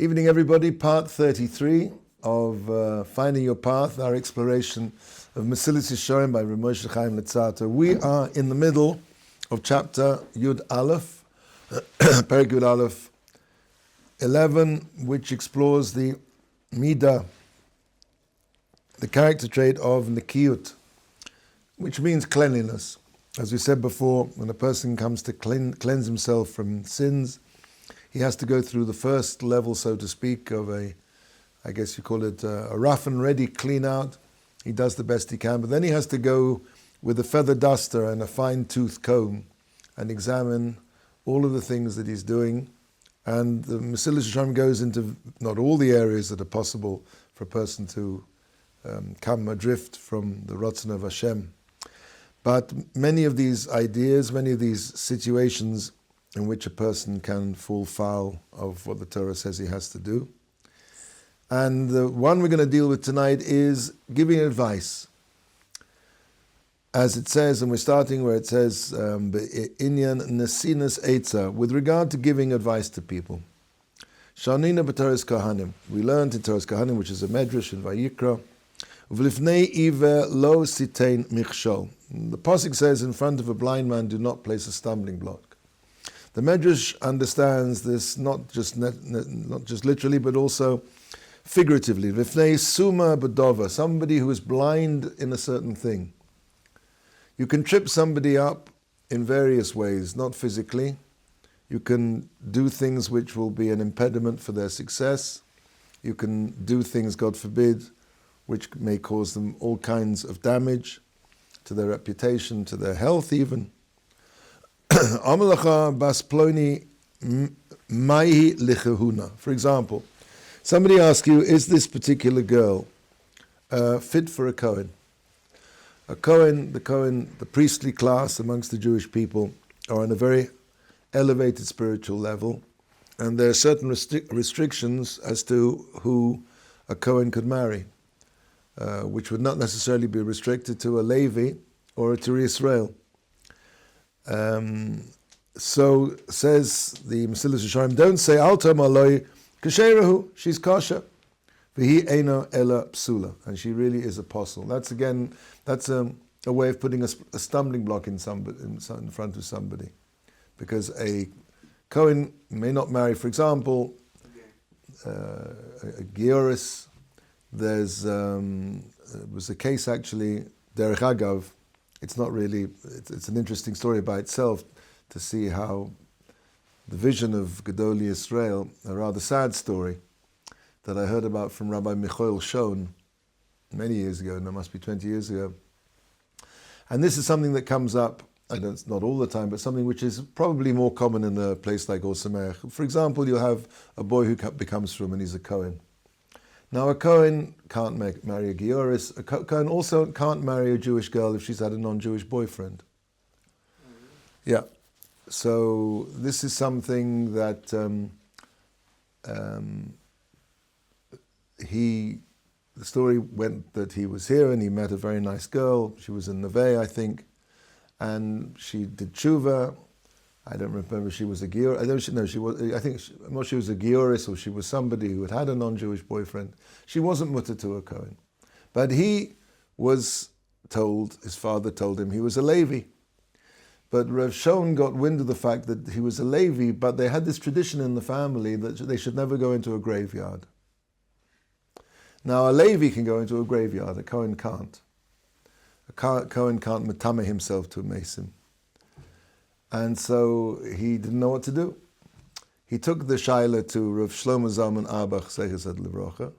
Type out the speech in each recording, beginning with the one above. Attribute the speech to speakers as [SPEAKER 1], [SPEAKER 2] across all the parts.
[SPEAKER 1] Evening, everybody. Part 33 of Finding Your Path, our exploration of Mesilas Yesharim by Rabbi Chaim Letzato. We are in the middle of chapter Yud Aleph, Perek Yud Aleph 11, which explores the Midah, the character trait of Nikiyut, which means cleanliness. As we said before, when a person comes to cleanse himself from sins, he has to go through the first level, so to speak, of I guess you call it a rough and ready clean out. He does the best he can, but then he has to go with a feather duster and a fine-tooth comb and examine all of the things that he's doing. And the Mesilas Yesharim goes into not all the areas that are possible for a person to come adrift from the Ratzon of Hashem. But many of these ideas, many of these situations in which a person can fall foul of what the Torah says he has to do. And the one we're going to deal with tonight is giving advice. As it says, and we're starting where it says, Inyan Nesinas Eitza, with regard to giving advice to people. Shanina b'Toras Kohanim. We learned in Toras Kohanim, which is a medrash in Vayikra, V'lifnei iver lo sitein michshol. The pasuk says, in front of a blind man, do not place a stumbling block. The Medrash understands this not just literally, but also figuratively. V'fnei suma b'dova, somebody who is blind in a certain thing. You can trip somebody up in various ways, not physically. You can do things which will be an impediment for their success. You can do things, God forbid, which may cause them all kinds of damage to their reputation, to their health even. For example, somebody asks you, is this particular girl fit for a Kohen? The priestly class amongst the Jewish people are on a very elevated spiritual level, and there are certain restrictions as to who a Kohen could marry, which would not necessarily be restricted to a Levi or a Turi Israel. So says the Mesilas Yesharim, don't say Alta Maloi Kasherahu, she's kosher. V'hi eino ela psula, and she really is apostle. That's a way of putting a stumbling block in front of somebody, because a Kohen may not marry, for example, a Gioris. There was a case actually, Derech Agav. It's not really, it's an interesting story by itself to see how the vision of Gedolei Yisrael, a rather sad story that I heard about from Rabbi Michael Shon many years ago, and it must be 20 years ago. And this is something that comes up, I know it's not all the time, but something which is probably more common in a place like Ohr Somayach. For example, you have a boy who becomes from and he's a Kohen. Now, a Kohen can't marry a Gioris. A Kohen also can't marry a Jewish girl if she's had a non-Jewish boyfriend. Yeah. So this is something that the story went that he was here and he met a very nice girl. She was in Neve, I think, and she did tshuva. I don't remember she was a Gioris. I'm not sure she was a Gioris or she was somebody who had a non-Jewish boyfriend. She wasn't mutter to a Kohen. But he was told, his father told him he was a Levi. But Rav Shon got wind of the fact that he was a Levi, but they had this tradition in the family that they should never go into a graveyard. Now a Levi can go into a graveyard, a Kohen can't. A Kohen can't matame himself to a mason. And so he didn't know what to do. He took the shaila to Rav Shlomo Zalman Auerbach, Zechus Livrocha,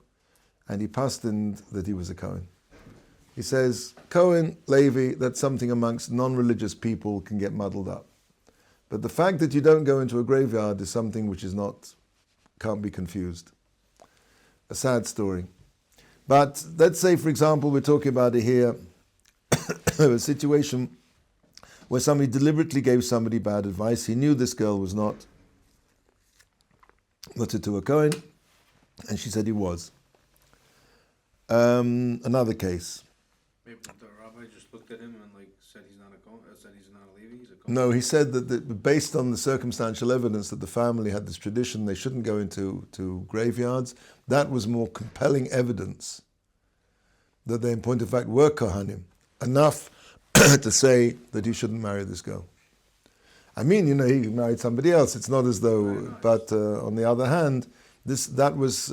[SPEAKER 1] and he passed in that he was a Kohen. He says, Kohen, Levi, that's something amongst non-religious people can get muddled up. But the fact that you don't go into a graveyard is something which can't be confused. A sad story. But let's say, for example, we're talking about it here, a situation where somebody deliberately gave somebody bad advice. He knew this girl was not to a Kohen, and she said he was. Another case.
[SPEAKER 2] Maybe the rabbi just looked at him and said he's not a Levi. He's a Kohen.
[SPEAKER 1] No, he said that based on the circumstantial evidence that the family had this tradition, they shouldn't go into graveyards. That was more compelling evidence that they, in point of fact, were Kohanim. Enough to say that he shouldn't marry this girl. I mean, he married somebody else. It's not as though, but on the other hand, that was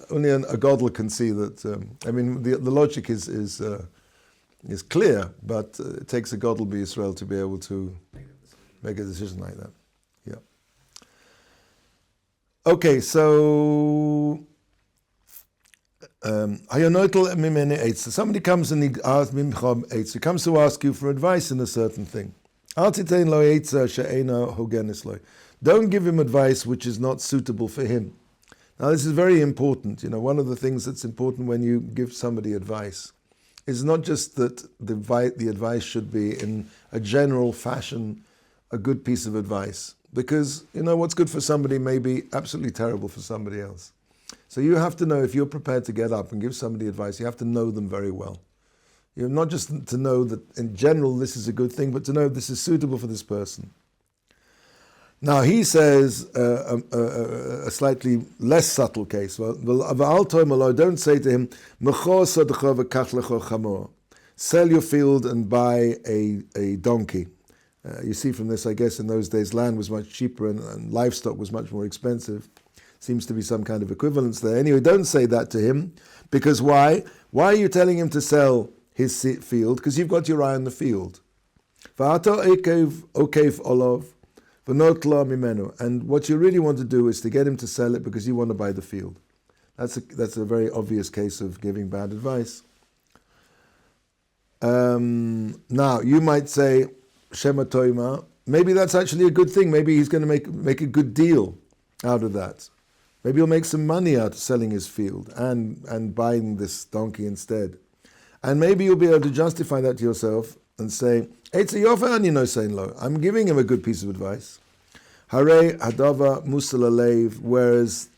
[SPEAKER 1] only a Godel can see that. The logic is clear, but it takes a Godel B'Yisrael to be able to make a decision like that. Yeah. Okay, so somebody comes and he asks he comes to ask you for advice in a certain thing. Don't give him advice which is not suitable for him. Now this is very important. One of the things that's important when you give somebody advice is not just that the advice should be in a general fashion a good piece of advice, because what's good for somebody may be absolutely terrible for somebody else. So you have to know, if you're prepared to get up and give somebody advice, you have to know them very well. Not just to know that in general this is a good thing, but to know this is suitable for this person. Now he says a slightly less subtle case. Don't say to him, sell your field and buy a donkey. You see from this, I guess in those days land was much cheaper and livestock was much more expensive. Seems to be some kind of equivalence there. Anyway, don't say that to him, because why? Why are you telling him to sell his field? Because you've got your eye on the field. And what you really want to do is to get him to sell it because you want to buy the field. That's a very obvious case of giving bad advice. Now, you might say, Shema Toima, maybe that's actually a good thing. Maybe he's going to make a good deal out of that. Maybe he'll make some money out of selling his field and buying this donkey instead. And maybe you'll be able to justify that to yourself and say, I'm giving him a good piece of advice. Hare hadava musal, whereas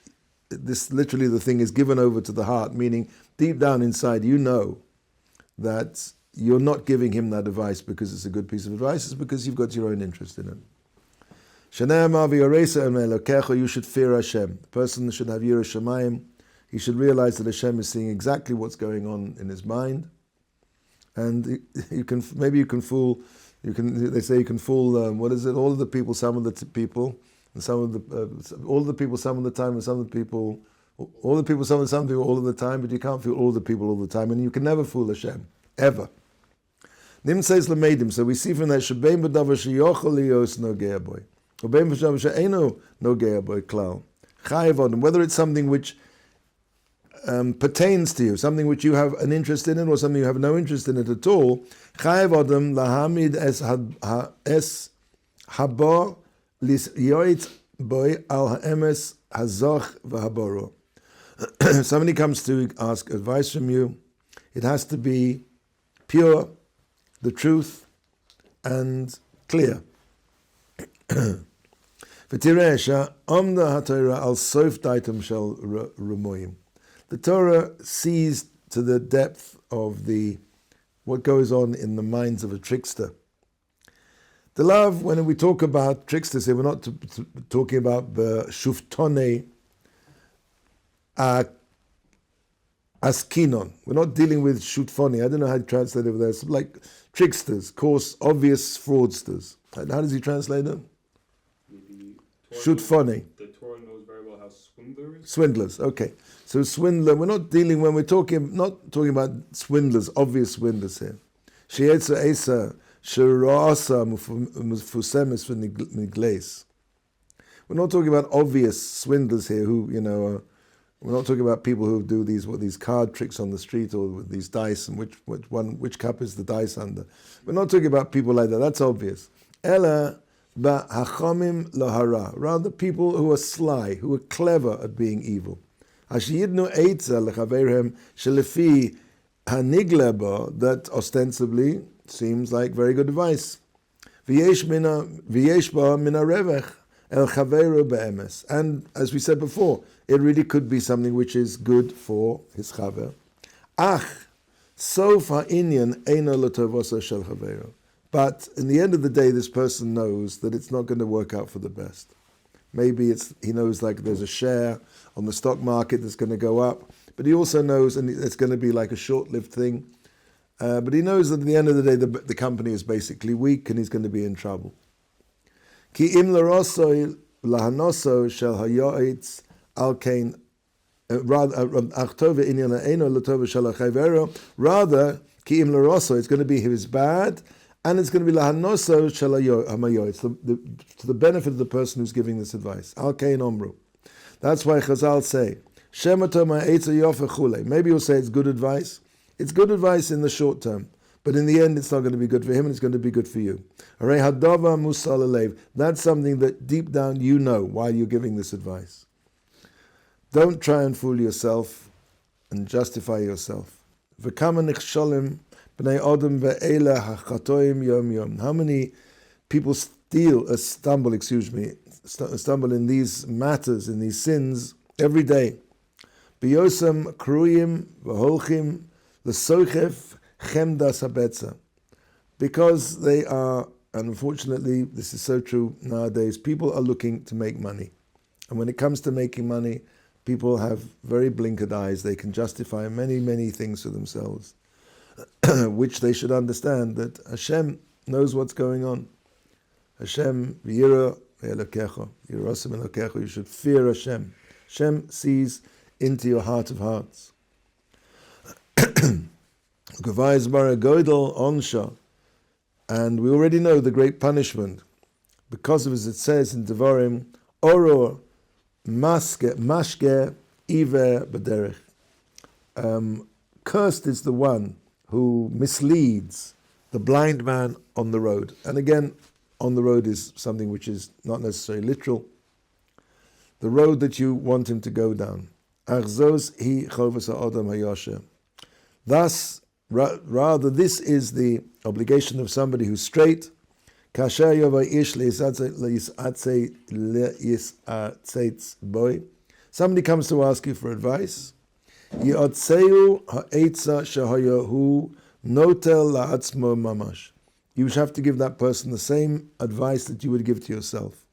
[SPEAKER 1] this literally the thing is given over to the heart, meaning deep down inside you know that you're not giving him that advice because it's a good piece of advice, it's because you've got your own interest in it. You should fear Hashem. The person should have Yirah Shamayim. He should realize that Hashem is seeing exactly what's going on in his mind. And they say you can fool, all of the people, some of the people, and some of the, all of the people some of the time, and some of the people, all the people some of the people all of the time, but you can't fool all the people all the time, and you can never fool Hashem, ever. Nim says Lamedim, so we see from that, Shebein b'davar sheyochol liyos nogea boy, Ubein b'davar she'eino nogea boy klal, chayev odom, whether it's something which pertains to you, something which you have an interest in it, or something you have no interest in it at all. Chayev adam lahamid es haba lisyoit boy al haemes hazoch v'haboro. If somebody comes to ask advice from you, it has to be pure, the truth, and clear. V'tireisha omna haTorah al sof daitem shel rumoyim. The Torah sees to the depth of what goes on in the minds of a trickster. The love, when we talk about tricksters here, we're not talking about the shuftone askinon. We're not dealing with shutfoni. I don't know how to translate it there. It's like tricksters, coarse, obvious fraudsters. How does he translate them? Shutfoni.
[SPEAKER 3] The Torah knows very well how swindlers.
[SPEAKER 1] Swindlers, okay. So swindler, we're not talking about swindlers, obvious swindlers here. She'etza esa sherasa mufusemes v'nigleis. We're not talking about obvious swindlers here who, we're not talking about people who do these card tricks on the street or with these dice and which cup is the dice under. We're not talking about people like that, that's obvious. Ela ba'hachamim lahara, rather people who are sly, who are clever at being evil. That ostensibly seems like very good advice. And as we said before, it really could be something which is good for his chaver. But in the end of the day, this person knows that it's not going to work out for the best. Maybe he knows like there's a share on the stock market that's going to go up, but he also knows, and it's going to be like a short-lived thing, but he knows that at the end of the day, the company is basically weak and he's going to be in trouble. Ki im l'rosoi lahanoso shel hayoitz al kain rather, ki im l'roso, it's going to be his bad, and it's going to be lahanoso shel hayoitz, to the benefit of the person who's giving this advice. Al kain omru. That's why Chazal say, shemato ma'etza yofa chule. Maybe you'll say it's good advice. It's good advice in the short term, but in the end, it's not going to be good for him, and it's going to be good for you. That's something that deep down you know while you're giving this advice. Don't try and fool yourself and justify yourself. How many people stumble in these matters, in these sins, every day. Biyosam kruyim v'holchim l'sochef chemdas habetza. Because they are, and unfortunately this is so true nowadays, people are looking to make money. And when it comes to making money, people have very blinkered eyes. They can justify many, many things for themselves, which they should understand that Hashem knows what's going on. Hashem, v'yira elokecha, yirasim elokecha, you should fear Hashem. Hashem sees into your heart of hearts. Gavayz bara godel onsha, and we already know the great punishment because of, as it says in Devarim, oror mashke iver b'derech. Cursed is the one who misleads the blind man on the road. And again, on the road is something which is not necessarily literal. The road that you want him to go down. Thus, rather, this is the obligation of somebody who's straight. Somebody comes to ask you for advice. You have to give that person the same advice that you would give to yourself.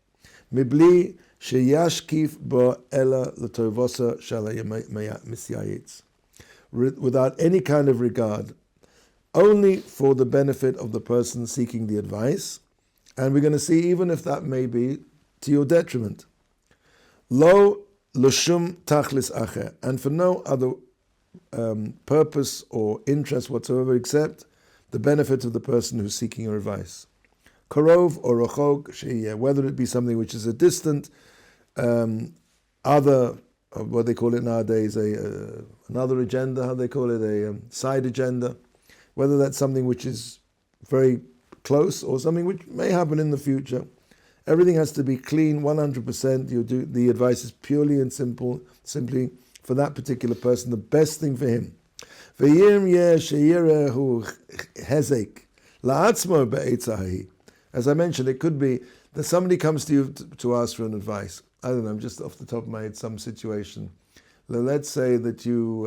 [SPEAKER 1] Without any kind of regard, only for the benefit of the person seeking the advice, and we're going to see even if that may be to your detriment. Lo l'shum tachlis acher, and for no other purpose or interest whatsoever except the benefit of the person who's seeking your advice. Korov or rochog sheyeh, whether it be something which is a distant, other, what they call it nowadays, another agenda, how they call it, a side agenda, whether that's something which is very close or something which may happen in the future. Everything has to be clean, 100%. You do the advice is purely and simply for that particular person, the best thing for him. As I mentioned, it could be that somebody comes to you to ask for an advice. I don't know, just off the top of my head, some situation. Let's say that you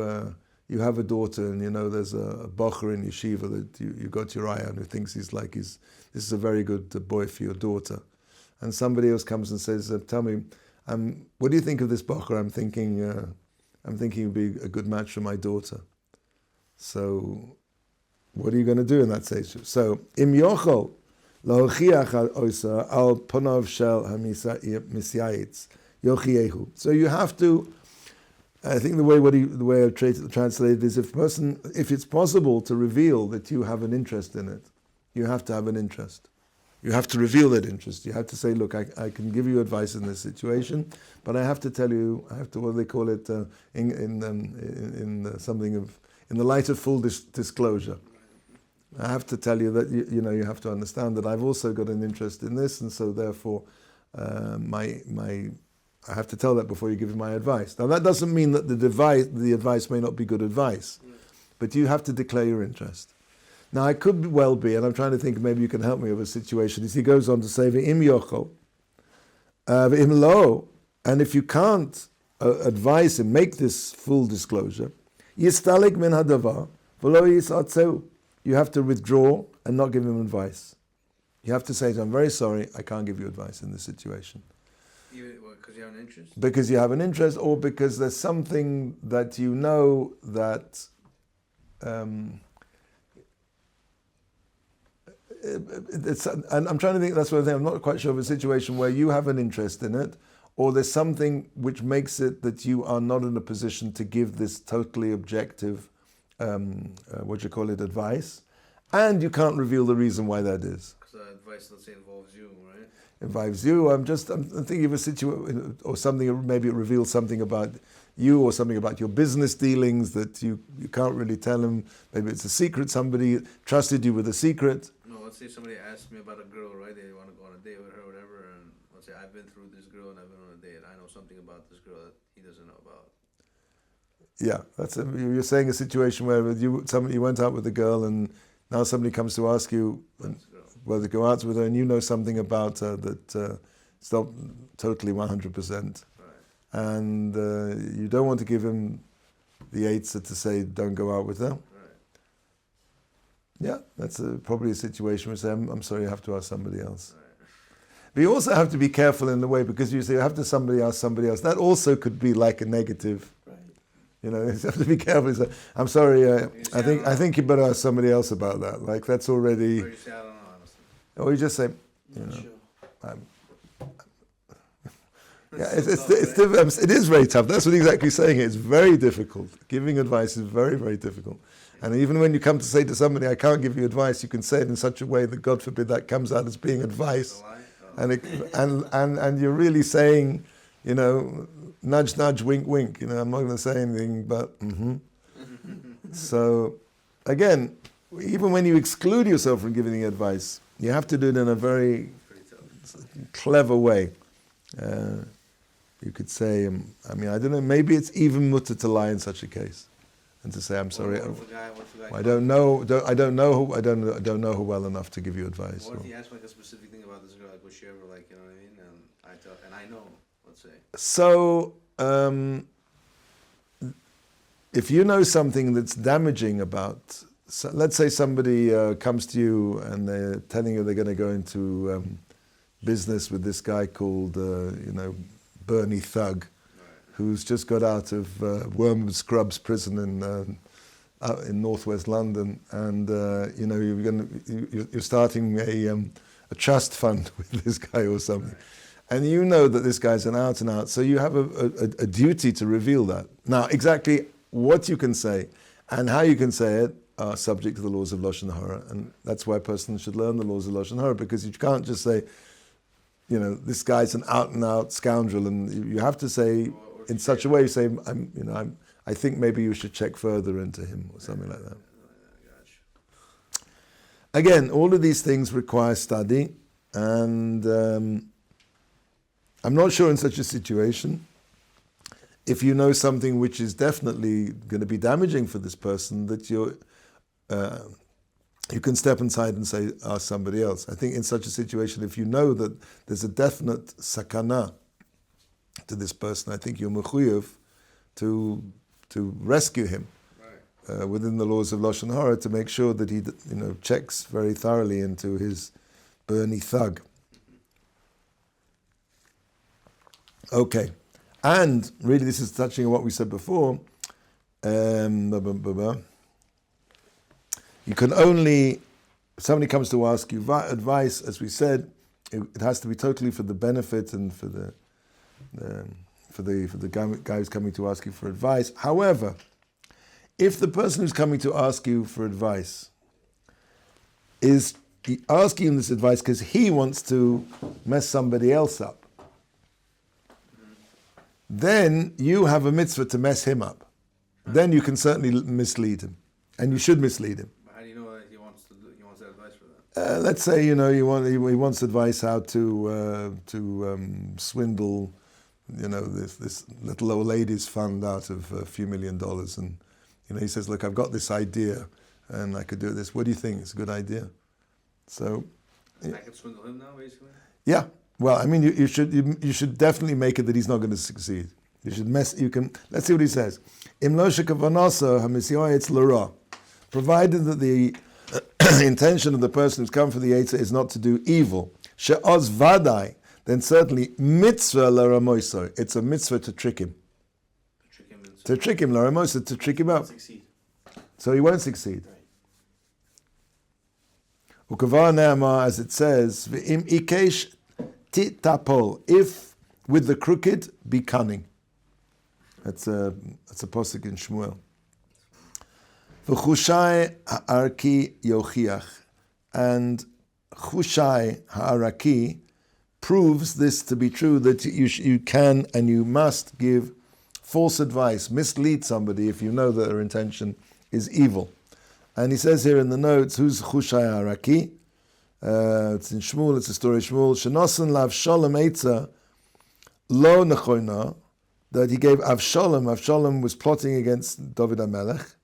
[SPEAKER 1] have a daughter, and you know there's a bocher in yeshiva that you got your eye on, who thinks this is a very good boy for your daughter. And somebody else comes and says, tell me, what do you think of this bocher? I'm thinking it'd be a good match for my daughter. So, what are you going to do in that situation? So, im yochol lahochiach al ponav shel hamisyayitz yochiehu. So you have to. I think the way I translate it is if it's possible to reveal that you have an interest in it, you have to have an interest. You have to reveal that interest. You have to say, look, I can give you advice in this situation, but I have to tell you, what do they call it in something of, in the light of full disclosure. I have to tell you that you have to understand that I've also got an interest in this, and so therefore I have to tell that before you give me my advice. Now that doesn't mean that the advice may not be good advice, but you have to declare your interest. Now I could well be, and I'm trying to think maybe you can help me with a situation, as he goes on to say, V'im yochol, v'im lo, and if you can't advise him, make this full disclosure, yistalik min hadavar, v'lo yisatzeu, you have to withdraw and not give him advice. You have to say, I'm very sorry, I can't give you advice in this situation.
[SPEAKER 2] Even because you have an interest?
[SPEAKER 1] Because you have an interest, or because there's something that you know that and I'm trying to think, that's what I think, I'm not quite sure of a situation where you have an interest in it, or there's something which makes it that you are not in a position to give this totally objective, advice, and you can't reveal the reason why that is.
[SPEAKER 2] Because advice, let's say, involves you, right?
[SPEAKER 1] Involves you. I'm thinking of a situation, or something, maybe it reveals something about you, or something about your business dealings that you can't really tell them. Maybe it's a secret, somebody trusted you with a secret.
[SPEAKER 2] No, let's say somebody asks me about a girl, right? They want to go on a date with her or whatever, and let's say I've been through this girl and I've been on a date. I know something about this girl that he doesn't know about.
[SPEAKER 1] Yeah, you're saying a situation where you went out with a girl and now somebody comes to ask you whether to go out with her, and you know something about her that it's not totally 100%. And you don't want to give him the eitzah to say don't go out with her.
[SPEAKER 2] Right.
[SPEAKER 1] Yeah, that's probably a situation where you say, I'm sorry, you have to ask somebody else.
[SPEAKER 2] Right.
[SPEAKER 1] But you also have to be careful in the way, because you say you have to somebody ask somebody else. That also could be like a negative.
[SPEAKER 2] Right.
[SPEAKER 1] You know, you have to be careful. You say, I'm sorry, I think you better ask somebody else about that. Like that's already.
[SPEAKER 2] Or you say, I don't know, honestly.
[SPEAKER 1] Or you just say, you know,
[SPEAKER 2] Sure.
[SPEAKER 1] Yeah, it is very tough. That's what exactly saying. It's very difficult. Giving advice is very, very difficult. And even when you come to say to somebody, I can't give you advice, you can say it in such a way that, God forbid, that comes out as being advice. And you're really saying, you know, nudge, nudge, wink, wink. You know, I'm not going to say anything, but So, again, even when you exclude yourself from giving the advice, you have to do it in a very clever way. You could say, I don't know, maybe it's even mutter to lie in such a case, and to say, I'm sorry, I don't know her well enough to give you advice.
[SPEAKER 2] What if he asked like a specific thing about this girl, like was she ever like, you know what I mean? And I know, let's say.
[SPEAKER 1] So, if you know something that's damaging about, let's say somebody comes to you and they're telling you they're going to go into business with this guy called, Bernie Thug, who's just got out of Wormwood Scrubs prison out in northwest London, and you're starting a trust fund with this guy or something, and you know that this guy's an out and out, so you have a duty to reveal that. Now, exactly what you can say and how you can say it are subject to the laws of Lashon Hara, and that's why a person should learn the laws of Lashon Hara, because you can't just say, this guy's an out-and-out scoundrel, and you have to say in such a way, you say, I think maybe you should check further into him, or something like that. Again, all of these things require study, and I'm not sure in such a situation, if you know something which is definitely going to be damaging for this person, that you can step inside and say, ask somebody else. I think in such a situation, if you know that there's a definite sakana to this person, I think you're mechuyev to rescue him within the laws of Lashon Hara, to make sure that he checks very thoroughly into his Bernie Thug. Okay, and really this is touching on what we said before. You can only, if somebody comes to ask you advice, as we said, it has to be totally for the benefit and for the guy who's coming to ask you for advice. However, if the person who's coming to ask you for advice is asking you this advice because he wants to mess somebody else up, then you have a mitzvah to mess him up. Then you can certainly mislead him, and you should mislead him. Let's say he wants advice how to swindle this little old lady's fund out of a few $1 million, and he says, look, I've got this idea and I could do this. What do you think? It's a good idea. So
[SPEAKER 2] I could swindle him now, basically.
[SPEAKER 1] Yeah. Well, I mean, you should definitely make it that he's not going to succeed. Let's see what he says. Im lo shekavanasa hamisyah it's l'ra, provided that the intention of the person who's come for the Eitzah is not to do evil. She'oz vadai, then certainly mitzvah laramoiso. It's a mitzvah to trick him. To trick him, laramoiso, to trick him up.
[SPEAKER 2] Succeed.
[SPEAKER 1] So he won't succeed. Ukavar ne'amar, as it says, v'im ikesh titapol, if with the crooked be cunning. That's a posuk in Shmuel. V'chushai ha'arki yochiach, and chushai ha'araki proves this to be true, that you can and you must give false advice, mislead somebody if you know that their intention is evil. And he says here in the notes, who's chushai ha'araki? It's in Shmuel, it's a story of Shmuel. Shenosan l'Avshalom Eitzah lo nechoina, that he gave Avshalom. Avshalom was plotting against David HaMelech,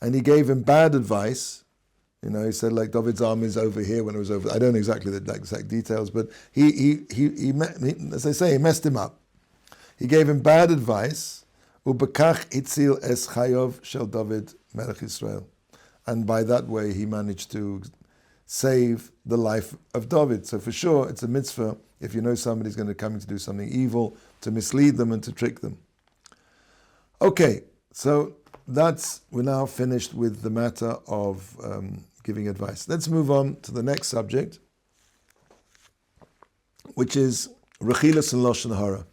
[SPEAKER 1] and he gave him bad advice. You know, he said like David's army is over here when it was over. I don't know exactly the exact details, but he as I say, he messed him up. He gave him bad advice. Ubekach itzil es chayov shel David Melech Yisrael, and by that way he managed to save the life of David. So for sure, it's a mitzvah if you know somebody's going to come to do something evil, to mislead them and to trick them. Okay, so we're now finished with the matter of giving advice. Let's move on to the next subject, which is rechilas and lashon hara.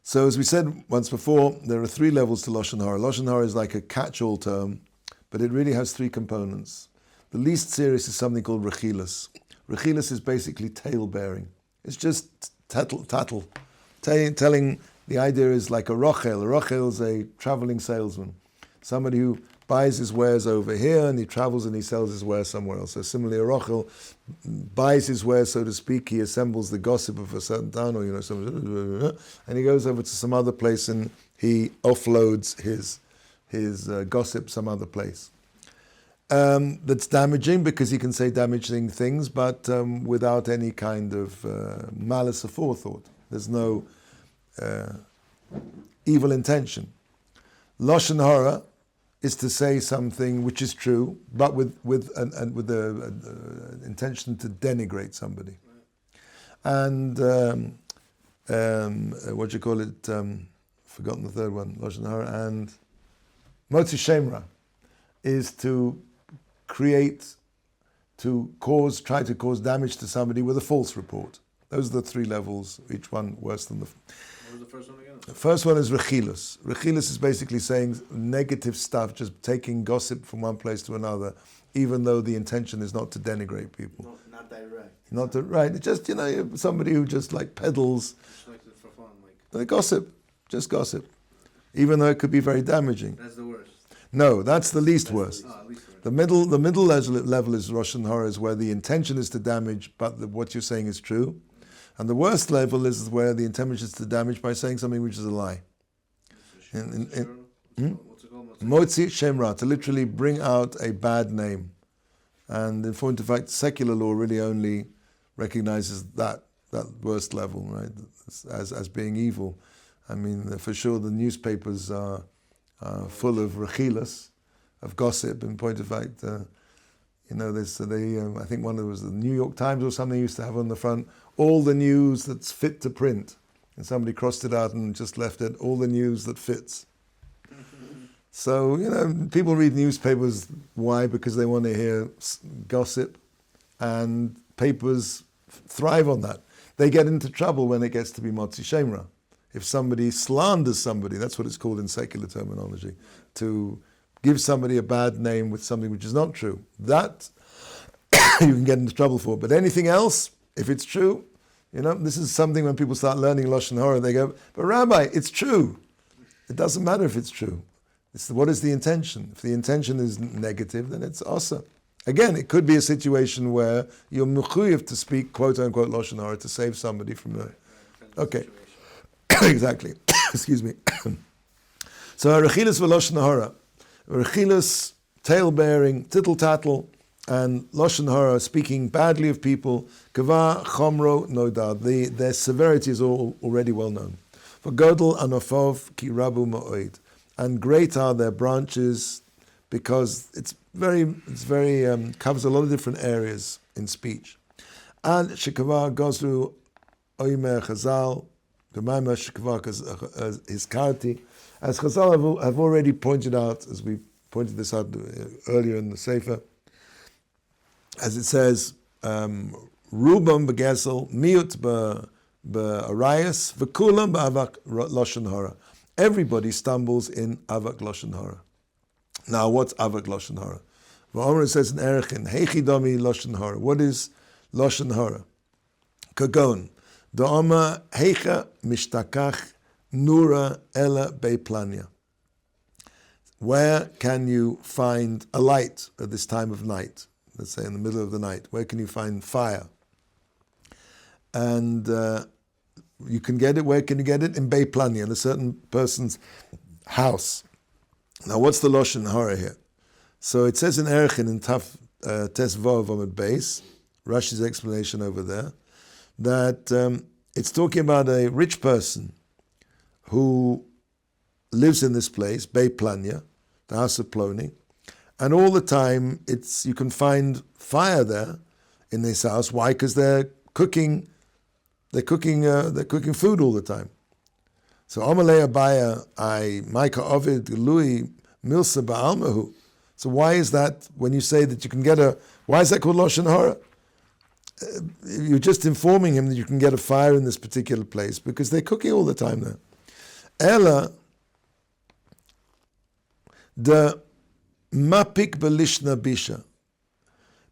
[SPEAKER 1] So as we said once before, there are 3 levels to lashon hara. Lashon hara is like a catch-all term, but it really has 3 components. The least serious is something called rechilas. Rechilas is basically tale-bearing. It's just tattle. Telling, the idea is like a rochel. A rochel is a traveling salesman. Somebody who buys his wares over here and he travels and he sells his wares somewhere else. So similarly, a rochel buys his wares, so to speak. He assembles the gossip of a certain town, or and he goes over to some other place and he offloads his gossip some other place. That's damaging because he can say damaging things, but without any kind of malice or forethought. There's no evil intention. Lashon hara is to say something which is true, but with the intention to denigrate somebody. And what do you call it? Forgotten the third one. Lashon hara and motzi shemra is to try to cause damage to somebody with a false report. Those are the 3 levels, each one worse than the...
[SPEAKER 2] What was the first one again?
[SPEAKER 1] The first one is rechilas. Rechilas is basically saying negative stuff, just taking gossip from one place to another, even though the intention is not to denigrate people.
[SPEAKER 2] Not direct.
[SPEAKER 1] Right. It's just, somebody who just like peddles
[SPEAKER 2] Just like it for fun,
[SPEAKER 1] just gossip, even though it could be very damaging.
[SPEAKER 2] That's the worst.
[SPEAKER 1] No, that's the least worst.
[SPEAKER 2] At least worst.
[SPEAKER 1] The middle level is lashon hara, is where the intention is to damage, but what you're saying is true. And the worst level is where the intention is to damage by saying something which is a lie.
[SPEAKER 2] What's it called?
[SPEAKER 1] Motzi shemra, to literally bring out a bad name. And in point of fact, secular law really only recognizes that worst level, right, as being evil. I mean, for sure the newspapers are full of rechilas, of gossip. In point of fact, I think one of them was the New York Times or something used to have on the front, all the news that's fit to print. And somebody crossed it out and just left it, all the news that fits. So, people read newspapers. Why? Because they want to hear gossip, and papers thrive on that. They get into trouble when it gets to be motzi shemra. If somebody slanders somebody, that's what it's called in secular terminology, to give somebody a bad name with something which is not true. That you can get into trouble for. But anything else, if it's true, this is something when people start learning lashon hara, they go, but Rabbi, it's true. It doesn't matter if it's true. What is the intention? If the intention is negative, then it's asa. Again, it could be a situation where you're mechuyev to speak quote unquote lashon hara to save somebody from the... Okay, exactly. Excuse me. So rechilas v'lashon hara. Rechilas, tale-bearing, tittle-tattle, and lashon hara, speaking badly of people, kava chomro nodad. Their severity is already well known. For godel anofov ki rabu ma'oid. And great are their branches, because it's very covers a lot of different areas in speech. And Shekavar goes through Oimer Chazal, the Maimah Shekavar Hizkarti. As Chazal have already pointed out, as we pointed this out earlier in the Sefer, as it says, Rubam begesel, miut be'arayas, v'kulam be'avak lashon hara. Everybody stumbles in avak lashon hara. Now, what's avak lashon hara? V'omer says in Erechin, heichidami lashon hara. What is lashon hara? Kagon, da'oma heicha mishtakach nura ela be'plania. Where can you find a light at this time of night? Let's say in the middle of the night. Where can you find fire? And you can get it, where can you get it? In Be'plania, in a certain person's house. Now what's the Lashon Hara here? So it says in Erechin, in Taf Tes Vav Amud Beis, Rashi's explanation over there, that it's talking about a rich person who lives in this place, Be'plania, the house of Ploni, and all the time you can find fire there in this house. Why? Because they're cooking food all the time. So Amalei Abaya, Micah Ovid, Lui, Milsa Ba'almahu. So why is that when you say that you can get why is that called Lashon Hara? You're just informing him that you can get a fire in this particular place because they're cooking all the time there. Ella, the Mapik Belishna Bisha.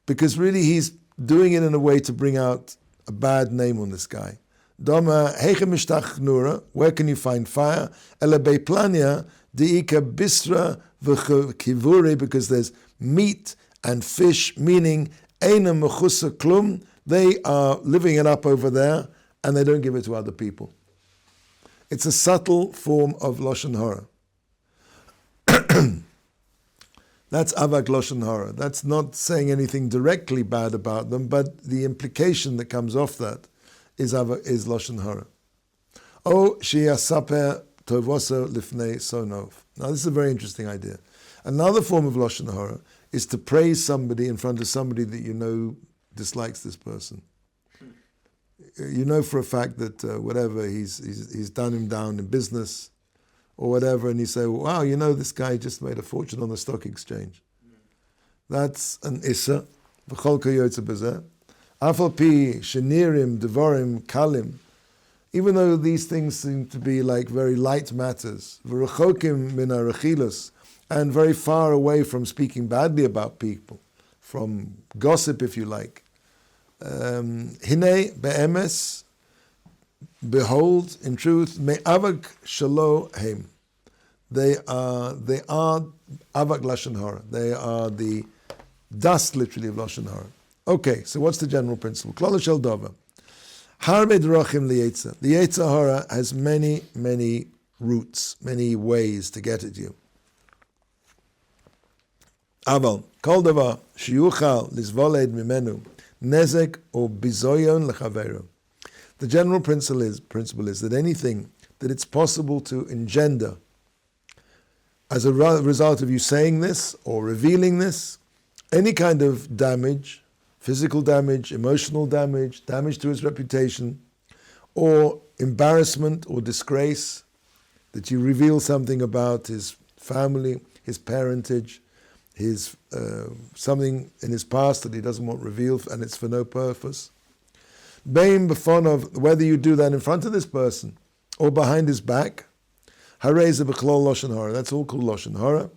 [SPEAKER 1] Because really he's doing it in a way to bring out a bad name on this guy. Doma Heiche Mishtach Nura, where can you find fire? Ela Be'plania, De'ika Bisra V'Kivuri, because there's meat and fish, meaning Eina Mechusa Klum, they are living it up over there and they don't give it to other people. It's a subtle form of Lashon Hara. That's avak lashon hara. That's not saying anything directly bad about them, but the implication that comes off that is lashon hara. Oh, sheyasaper tovoso lifnei sonov. Now this is a very interesting idea. Another form of lashon hara is to praise somebody in front of somebody that you know dislikes this person. You know for a fact that whatever he's done him down in business or whatever, and you say, wow, you know, this guy just made a fortune on the stock exchange. That's an issa. V'chol kayotze b'zeh. Afal pi shenirim devarim kalim. Even though these things seem to be like very light matters, v'rechokim min ha'rechilus, and very far away from speaking badly about people, from gossip, if you like. Hinei be'emes, behold, in truth, me'avak shalo heim. They are avak lashon hara. They are the dust, literally, of lashon hara. Okay, so what's the general principle? Klal shel dava. Harbe drachim liyetza. The yetzer hara has many, many routes, many ways to get at you. Aval kol davar sheyuchal lizvoled mimenu nezek or bizoyon lechaveru. The general principle is that anything that it's possible to engender as a result of you saying this or revealing this, any kind of damage, physical damage, emotional damage, damage to his reputation, or embarrassment or disgrace, that you reveal something about his family, his parentage, his something in his past that he doesn't want revealed and it's for no purpose. Bein b'fonov, whether you do that in front of this person or behind his back, harei ze b'chlol lashon hara. That's all called lashon hara.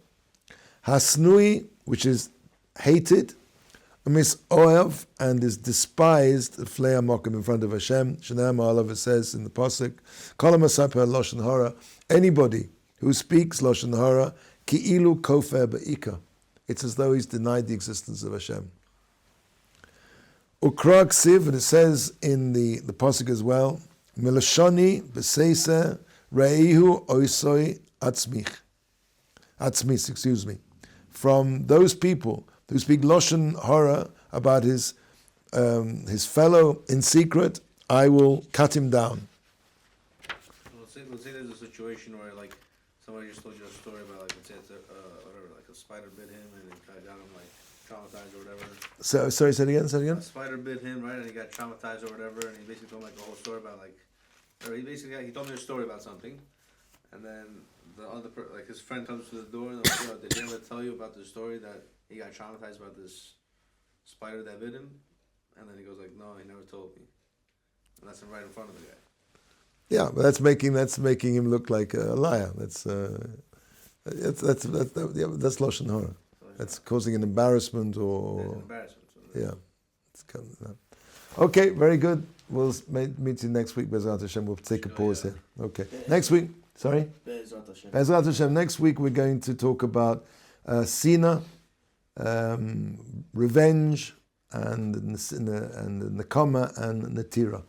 [SPEAKER 1] Hasnui, which is hated, misoev, and is despised, flei hamokim, in front of Hashem. Shnei Ma'alav, it says in the pasuk, kol ha'masaper lashon hara. Anybody who speaks lashon hara, ki'ilu kofer be'ika. It's as though he's denied the existence of Hashem. Ukra ksiv, and it says in the pasuk as well, Milashoni b'seisa reihu oisoi atzmis, excuse me. From those people who speak lashon hara about his fellow in secret, I will cut him down.
[SPEAKER 2] Let's say there's a situation where like Somebody just told you a story about like whatever, like a spider bit him and it got him like traumatized or whatever.
[SPEAKER 1] So sorry, say it again.
[SPEAKER 2] A spider bit him, right, and he got traumatized or whatever, and he basically told me like a whole story about like, or he told me a story about something, and then the other like his friend comes to the door and they're like, yo, did he ever tell you about the story that he got traumatized about this spider that bit him? And then he goes like, no, he never told me. And that's him right in front of the guy.
[SPEAKER 1] Yeah, but that's making him look like a liar. That's lashon hara. That's causing an embarrassment or
[SPEAKER 2] That's an embarrassment. So
[SPEAKER 1] yeah. It's kind of that. Okay, very good. We'll meet you next week, Bezrat Hashem. We'll take a pause here. Okay. Next week, sorry?
[SPEAKER 4] Bezrat Hashem.
[SPEAKER 1] Bezrat Hashem. Next week we're going to talk about Sina, revenge, and Nakama and Natira.